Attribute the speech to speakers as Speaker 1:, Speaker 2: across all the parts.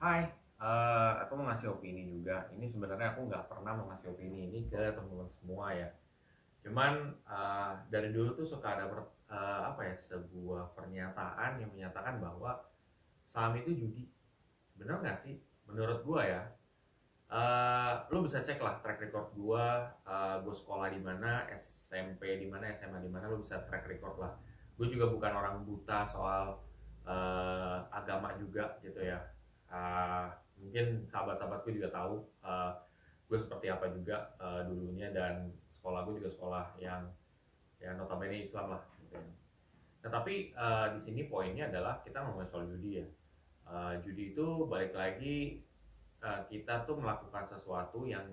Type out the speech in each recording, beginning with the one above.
Speaker 1: Hai, aku mau ngasih opini juga. Ini sebenarnya aku nggak pernah mau ngasih opini ini ke teman-teman semua ya. Cuman dari dulu tuh suka ada apa ya, sebuah pernyataan yang menyatakan bahwa saham itu judi. Bener nggak sih? Menurut gua ya, lo bisa cek lah track record gua. Gua sekolah di mana, SMP di mana, SMA di mana, lo bisa track record lah. Gue juga bukan orang buta soal agama juga gitu ya. Uh, Mungkin sahabat-sahabatku juga tahu gue seperti apa juga dulunya, dan sekolah gue juga sekolah yang ya notabene Islam lah gitu ya. Nah, tapi di sini poinnya adalah kita ngomongin soal judi ya. Judi itu balik lagi, kita tuh melakukan sesuatu yang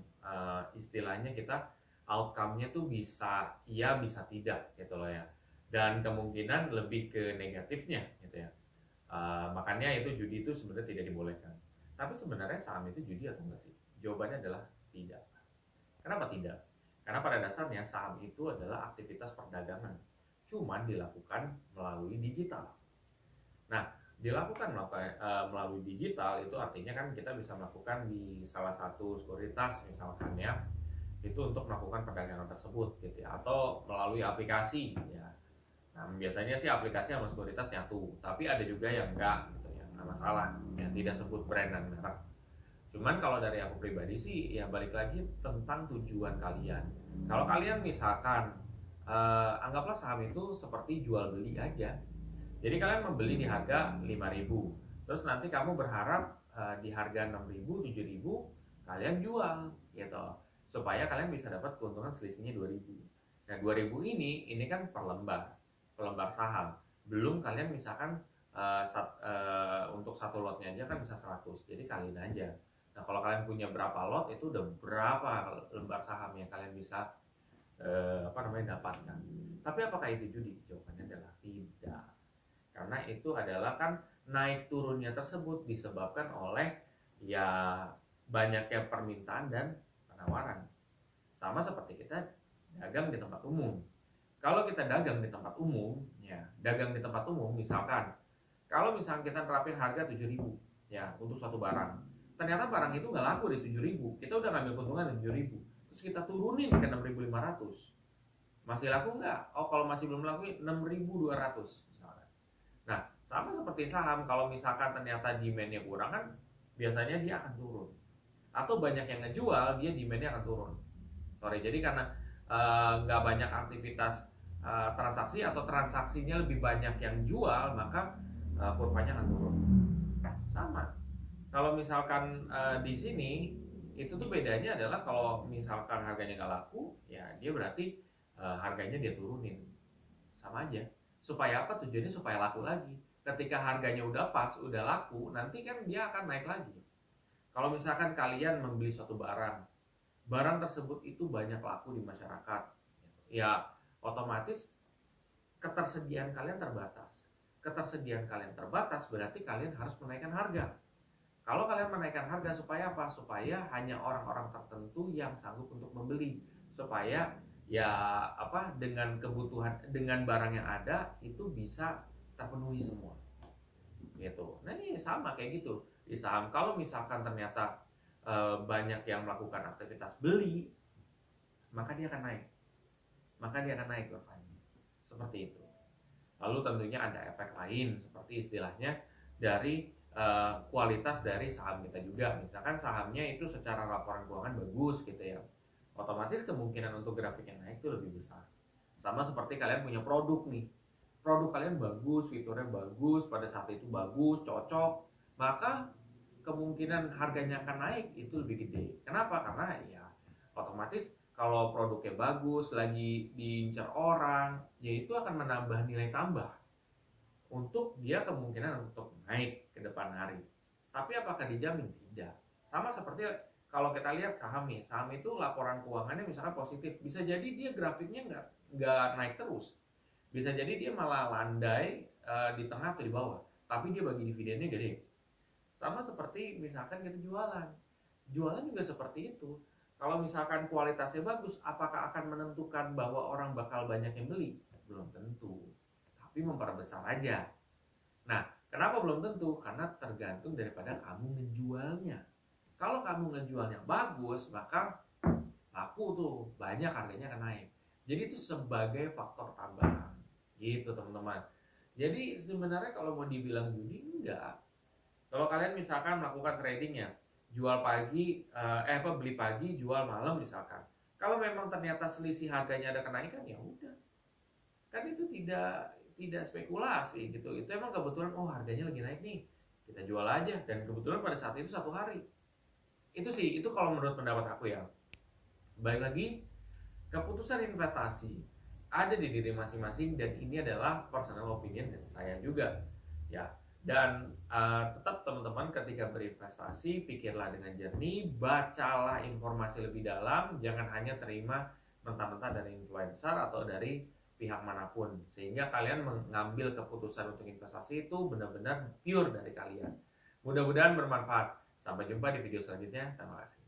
Speaker 1: istilahnya kita outcome-nya tuh bisa iya bisa tidak gitu loh ya, dan kemungkinan lebih ke negatifnya gitu ya. Makanya itu judi itu sebenarnya tidak dibolehkan. Tapi sebenarnya saham itu judi atau enggak sih? Jawabannya adalah tidak. Kenapa tidak? Karena pada dasarnya saham itu adalah aktivitas perdagangan, cuman dilakukan melalui digital. Nah, dilakukan melalui digital itu artinya kan kita bisa melakukan di salah satu sekuritas misalkan ya, itu untuk melakukan perdagangan tersebut gitu ya, atau melalui aplikasi ya. Nah, biasanya sih aplikasi sama sekuritas nyatu, tapi ada juga yang enggak gitu ya, nggak masalah ya, tidak sebut brand dan merek. Cuman kalau dari aku pribadi sih ya balik lagi tentang tujuan kalian. Kalau kalian misalkan anggaplah saham itu seperti jual beli aja. Jadi kalian membeli di harga 5.000, terus nanti kamu berharap di harga 6.000, 7.000 kalian jual gitu. Supaya kalian bisa dapat keuntungan selisihnya 2.000. Nah, 2.000 ini kan per lembar saham. Belum kalian misalkan untuk satu lotnya aja kan bisa 100. Jadi kalian aja. Nah, kalau kalian punya berapa lot, itu udah berapa lembar saham yang kalian bisa dapatkan. Tapi apakah itu judi? Jawabannya adalah tidak. Karena itu adalah kan naik turunnya tersebut disebabkan oleh ya banyaknya permintaan dan penawaran. Sama seperti kita dagang di tempat umum. Kalau kita dagang di tempat umum, ya dagang di tempat umum misalkan, kalau misalkan kita terapin harga 7.000 ya untuk suatu barang, ternyata barang itu nggak laku di 7.000, kita udah ngambil keuntungan di 7.000, terus kita turunin ke 6.500, masih laku nggak? Oh, kalau masih belum laku 6.200 misalkan. Nah, sama seperti saham, kalau misalkan ternyata demand-nya kurang kan biasanya dia akan turun. Atau banyak yang ngejual, dia demand-nya akan turun. Sorry, jadi karena nggak banyak aktivitas transaksi, atau transaksinya lebih banyak yang jual, maka kurvanya akan turun. Sama. Kalau misalkan di sini itu tuh bedanya adalah kalau misalkan harganya nggak laku, ya dia berarti harganya dia turunin. Sama aja. Supaya apa? Tujuannya supaya laku lagi. Ketika harganya udah pas, udah laku, nanti kan dia akan naik lagi. Kalau misalkan kalian membeli suatu barang, barang tersebut itu banyak laku di masyarakat, ya otomatis ketersediaan kalian terbatas. Ketersediaan kalian terbatas berarti kalian harus menaikkan harga. Kalau kalian menaikkan harga supaya apa? Supaya hanya orang-orang tertentu yang sanggup untuk membeli. Supaya ya apa, dengan kebutuhan, dengan barang yang ada itu bisa terpenuhi semua. Gitu. Nah, ini sama kayak gitu di saham. Kalau misalkan ternyata banyak yang melakukan aktivitas beli, maka dia akan naik. Maka dia akan naik kurvanya. Seperti itu. Lalu tentunya ada efek lain seperti istilahnya dari kualitas dari saham kita juga. Misalkan sahamnya itu secara laporan keuangan bagus gitu ya, otomatis kemungkinan untuk grafiknya naik itu lebih besar. Sama seperti kalian punya produk nih, produk kalian bagus, fiturnya bagus, pada saat itu bagus, cocok, maka kemungkinan harganya akan naik itu lebih gede. Kenapa? Karena ya otomatis kalau produknya bagus, lagi diincar orang, ya itu akan menambah nilai tambah untuk dia kemungkinan untuk naik ke depan hari. Tapi apakah dijamin? Tidak. Sama seperti kalau kita lihat saham nih, saham itu laporan keuangannya misalnya positif, bisa jadi dia grafiknya nggak naik terus, bisa jadi dia malah landai di tengah atau di bawah, tapi dia bagi dividennya gede. Sama seperti misalkan kita jualan, jualan juga seperti itu. Kalau misalkan kualitasnya bagus, apakah akan menentukan bahwa orang bakal banyak yang beli? Belum tentu, tapi memperbesar aja. Nah, Kenapa belum tentu? Karena tergantung daripada kamu ngejualnya. Kalau kamu ngejualnya bagus, maka laku tuh, banyak harganya akan naik. Jadi itu sebagai faktor tambahan gitu teman-teman. Jadi sebenarnya kalau mau dibilang judi, enggak. Kalau kalian misalkan melakukan trading ya, jual pagi, beli pagi, jual malam misalkan. Kalau memang ternyata selisih harganya ada kenaikan, ya udah. Kan itu tidak spekulasi gitu. Itu emang kebetulan, oh harganya lagi naik nih, kita jual aja. Dan kebetulan pada saat itu 1 hari. Itu sih, itu kalau menurut pendapat aku ya. Balik lagi, keputusan investasi ada di diri masing-masing dan ini adalah personal opinion dari saya juga ya. Dan tetap teman-teman ketika berinvestasi pikirlah dengan jernih, bacalah informasi lebih dalam, jangan hanya terima mentah-mentah dari influencer atau dari pihak manapun, sehingga kalian mengambil keputusan untuk investasi itu benar-benar pure dari kalian. Mudah-mudahan bermanfaat. Sampai jumpa di video selanjutnya. Terima kasih.